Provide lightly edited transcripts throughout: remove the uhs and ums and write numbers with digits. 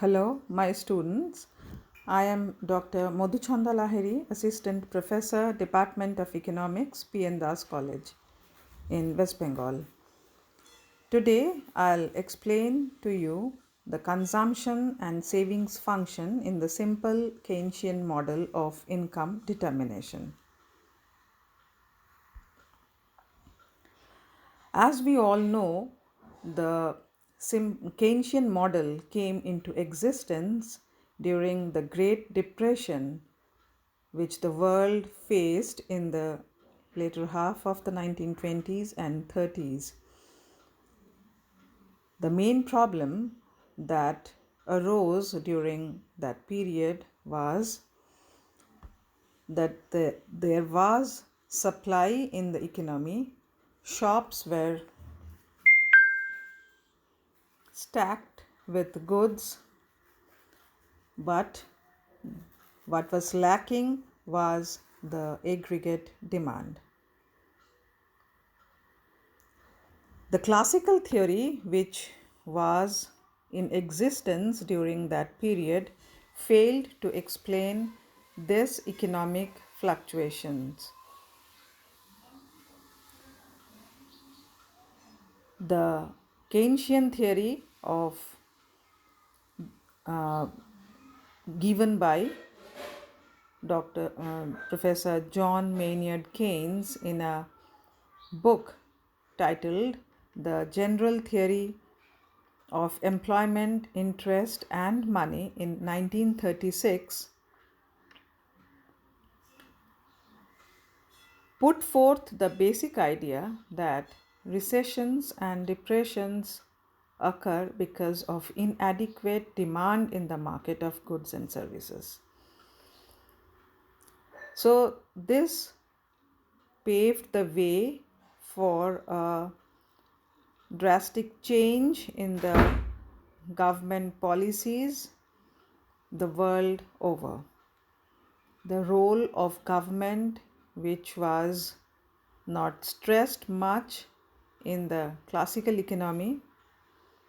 Hello, my students. I am Dr. Madhuchanda Lahiri, Assistant Professor, Department of Economics, P. N. Das College in West Bengal. Today, I'll explain to you the consumption and savings function in the simple Keynesian model of income determination. As we all know, the Keynesian model came into existence during the Great Depression, which the world faced in the later half of the 1920s and 30s. The main problem that arose during that period was that there was supply in the economy. Shops were stacked with goods, but what was lacking was the aggregate demand. The classical theory, which was in existence during that period, failed to explain this economic fluctuations. The Keynesian theory of given by Professor John Maynard Keynes in a book titled The General Theory of Employment, Interest and Money in 1936 put forth the basic idea that recessions and depressions occur because of inadequate demand in the market of goods and services. So this paved the way for a drastic change in the government policies the world over. The role of government, which was not stressed much in the classical economy,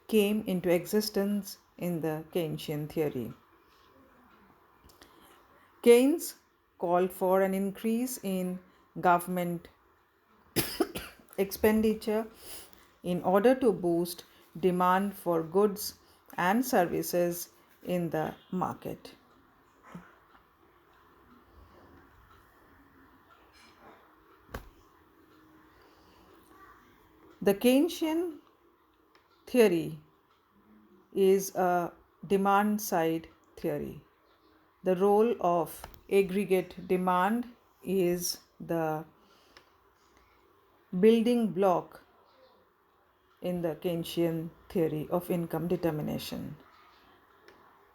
came into existence in the Keynesian theory. Keynes called for an increase in government expenditure in order to boost demand for goods and services in the market. The Keynesian theory is a demand side theory. The role of aggregate demand is the building block in the Keynesian theory of income determination.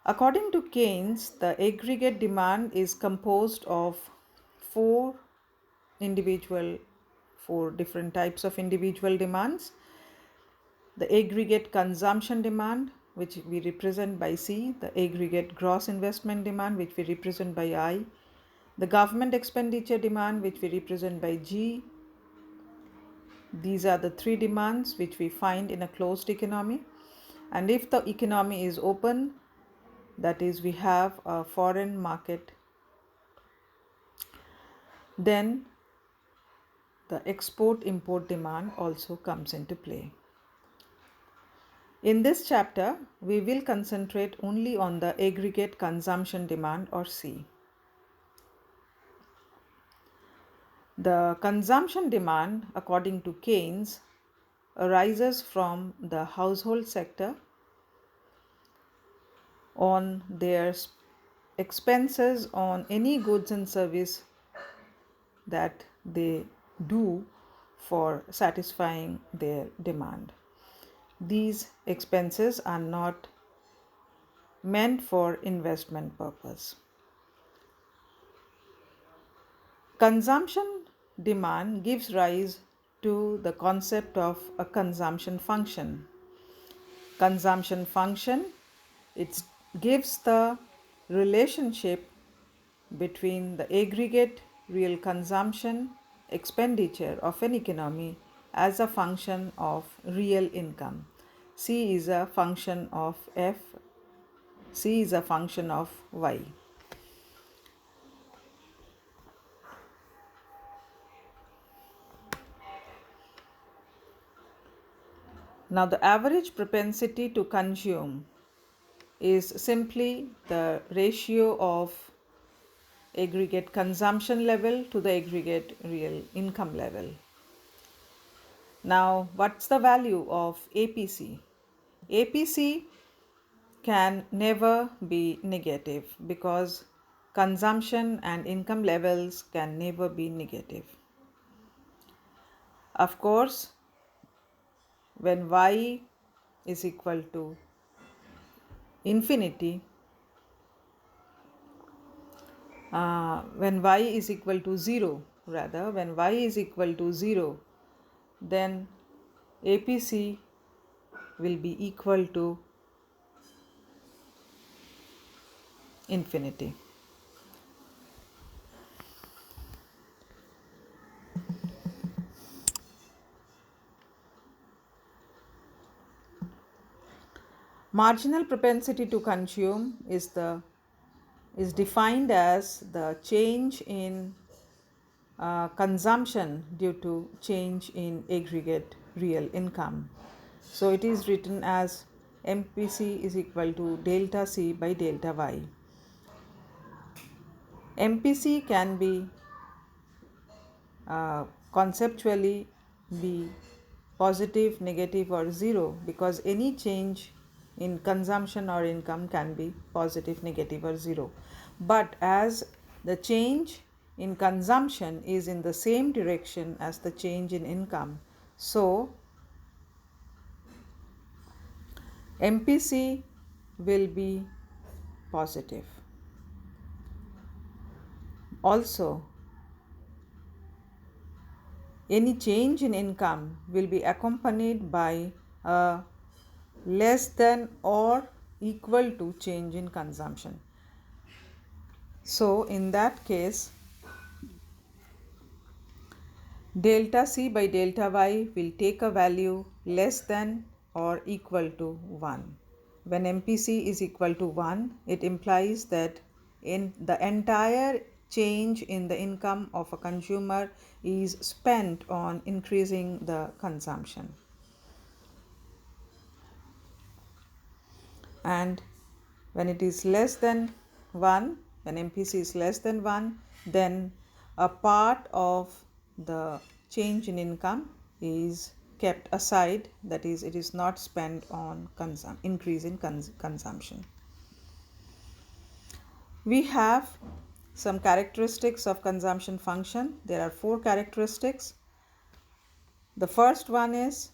According to Keynes, the aggregate demand is composed of four different types of individual demands. The aggregate consumption demand, which we represent by C, the aggregate gross investment demand, which we represent by I, the government expenditure demand, which we represent by G. These are the three demands which we find in a closed economy. And if the economy is open, that is, we have a foreign market, then the export-import demand also comes into play. In this chapter, we will concentrate only on the aggregate consumption demand, or C. The consumption demand, according to Keynes, arises from the household sector on their expenses on any goods and service that they do for satisfying their demand. These expenses are not meant for investment purpose. Consumption demand gives rise to the concept of a consumption function. Consumption function, it gives the relationship between the aggregate real consumption expenditure of an economy as a function of real income. C is a function of F, C is a function of y. Now the average propensity to consume is simply the ratio of aggregate consumption level to the aggregate real income level. Now, what's the value of APC? APC can never be negative because consumption and income levels can never be negative. Of course, when y is equal to infinity, when y is equal to 0, when y is equal to 0, then APC will be equal to infinity. Marginal propensity to consume is defined as the change in consumption due to change in aggregate real income. So it is written as MPC is equal to delta C by delta Y. MPC can be conceptually be positive, negative, or zero, because any change in consumption or income can be positive, negative, or zero. But as the change in consumption is in the same direction as the change in income, so MPC will be positive. Also, any change in income will be accompanied by a less than or equal to change in consumption. So in that case, delta C by delta Y will take a value less than or equal to 1. When MPC is equal to 1, it implies that in the entire change in the income of a consumer is spent on increasing the consumption. And when it is less than 1, when MPC is less than 1, then a part of the change in income is kept aside, that is, it is not spent on increase in consumption. We have some characteristics of consumption function. There are 4 characteristics. The first one is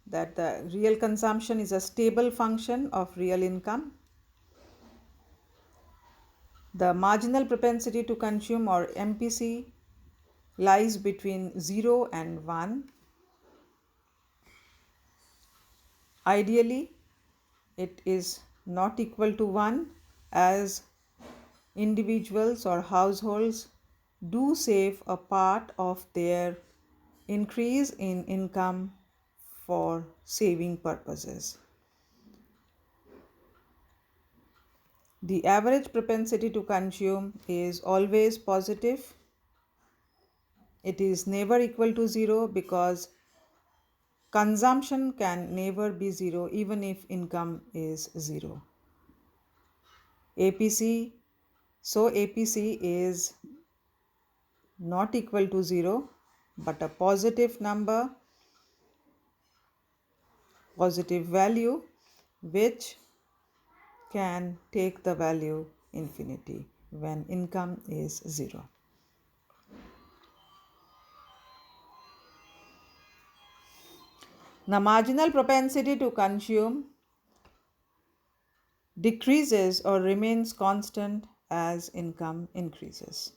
that the real consumption is a stable function of real income. The marginal propensity to consume, or MPC, lies between 0 and 1. Ideally, it is not equal to 1, as individuals or households do save a part of their increase in income for saving purposes. The average propensity to consume is always positive. It is never equal to 0 because consumption can never be 0 even if income is 0. APC is not equal to 0 but a positive number, positive value, which can take the value infinity when income is 0. Now, marginal propensity to consume decreases or remains constant as income increases.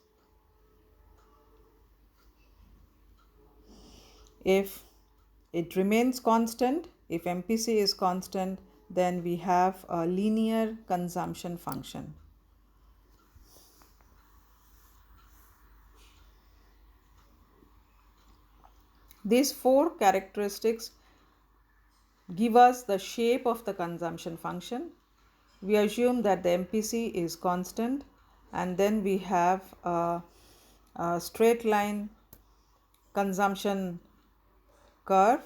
If it remains constant, if MPC is constant, then we have a linear consumption function. These 4 characteristics give us the shape of the consumption function. we assume that the MPC is constant, and then we have a straight line consumption curve,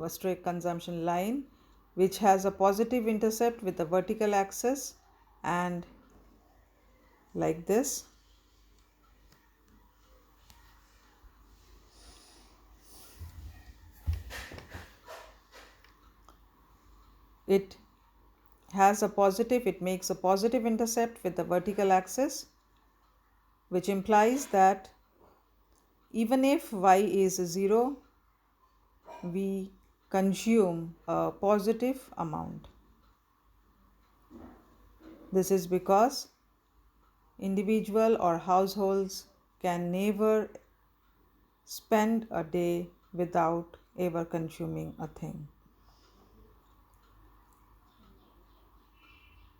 a straight consumption line, which has a positive intercept with the vertical axis, and like this. It makes a positive intercept with the vertical axis, which implies that even if y is 0, we consume a positive amount. This is because individual or households can never spend a day without ever consuming a thing.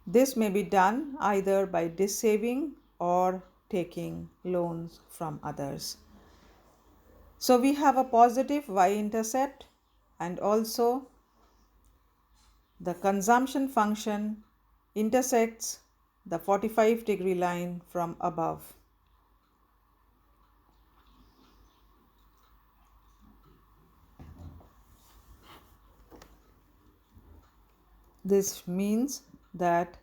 This may be done either by dissaving or taking loans from others. So we have a positive y-intercept, and also the consumption function intersects the 45-degree line from above. This means that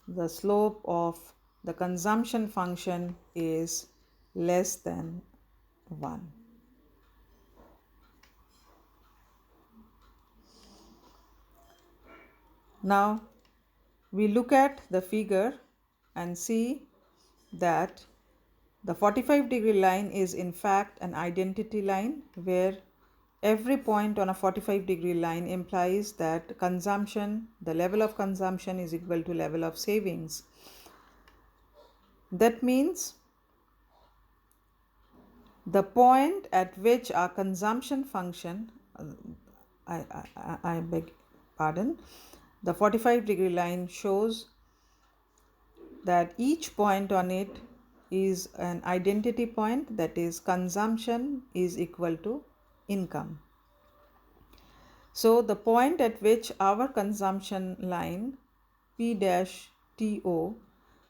the slope of the consumption function is less than 1. Now we look at the figure and see that the 45-degree line is in fact an identity line, where every point on a 45-degree line implies that consumption, the level of consumption, is equal to level of savings. That means the point at which our consumption function, I beg pardon, the 45-degree line shows that each point on it is an identity point, that is, consumption is equal to income. So the point at which our consumption line P dash TO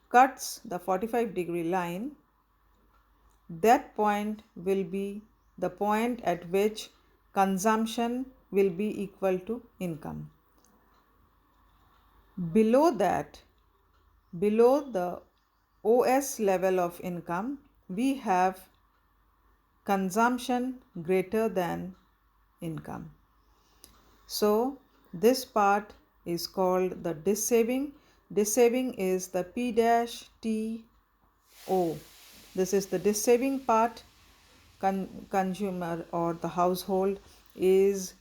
cuts the 45-degree line, that point will be the point at which consumption will be equal to income. Below that, below the OS level of income, we have consumption greater than income. So this part is called the dissaving. Dissaving is the P dash T O. This is the dissaving part. Consumer or the household is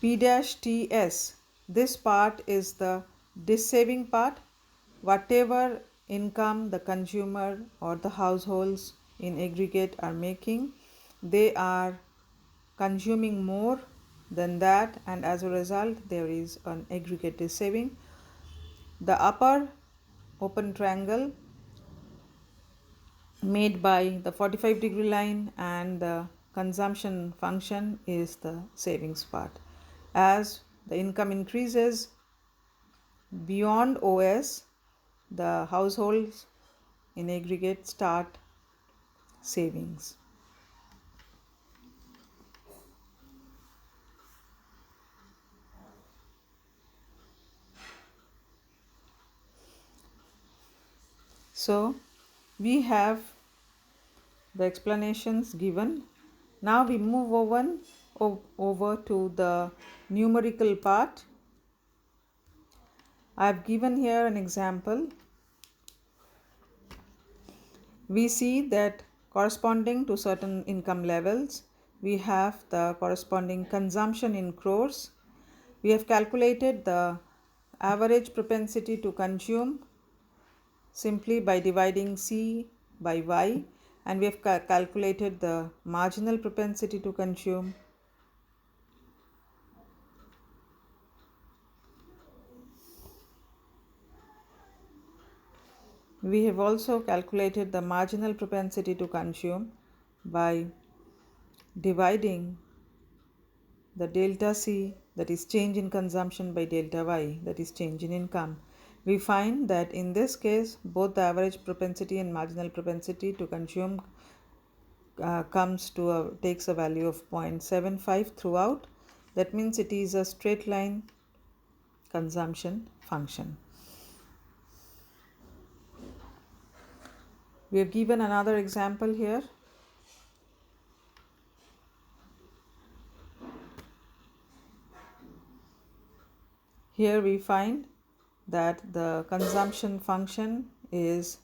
P dash TS. This part is the dissaving part. Whatever income the consumer or the households in aggregate are making, they are consuming more than that, and as a result there is an aggregate dissaving. The upper open triangle made by the 45-degree line and the consumption function is the savings part. As the income increases beyond OS, the households in aggregate start savings. So we have the explanations given. Now we move over to the numerical part. I have given here an example. We see that corresponding to certain income levels, we have the corresponding consumption in crores. We have calculated the average propensity to consume simply by dividing C by Y, and we have calculated the marginal propensity to consume. We have also calculated the marginal propensity to consume by dividing the delta C, that is change in consumption, by delta Y, that is change in income, we find that in this case both the average propensity and marginal propensity to consume takes a value of 0.75 throughout. That means it is a straight line consumption function. We have given another example here. Here we find that the consumption function is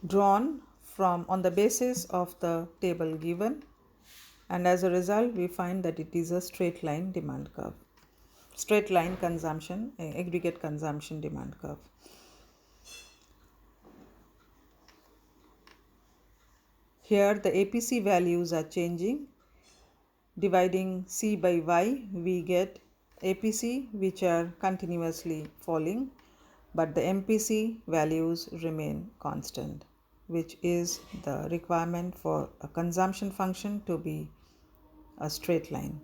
drawn from on the basis of the table given, and as a result we find that it is a straight line demand curve, straight line consumption, aggregate consumption demand curve. Here the APC values are changing. Dividing C by Y, we get APC which are continuously falling, but the MPC values remain constant, which is the requirement for a consumption function to be a straight line.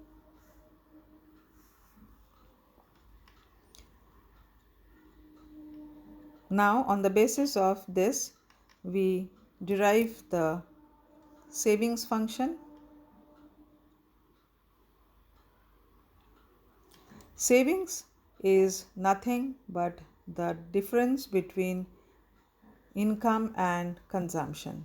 Now, on the basis of this, we derive the savings function. Savings is nothing but the difference between income and consumption.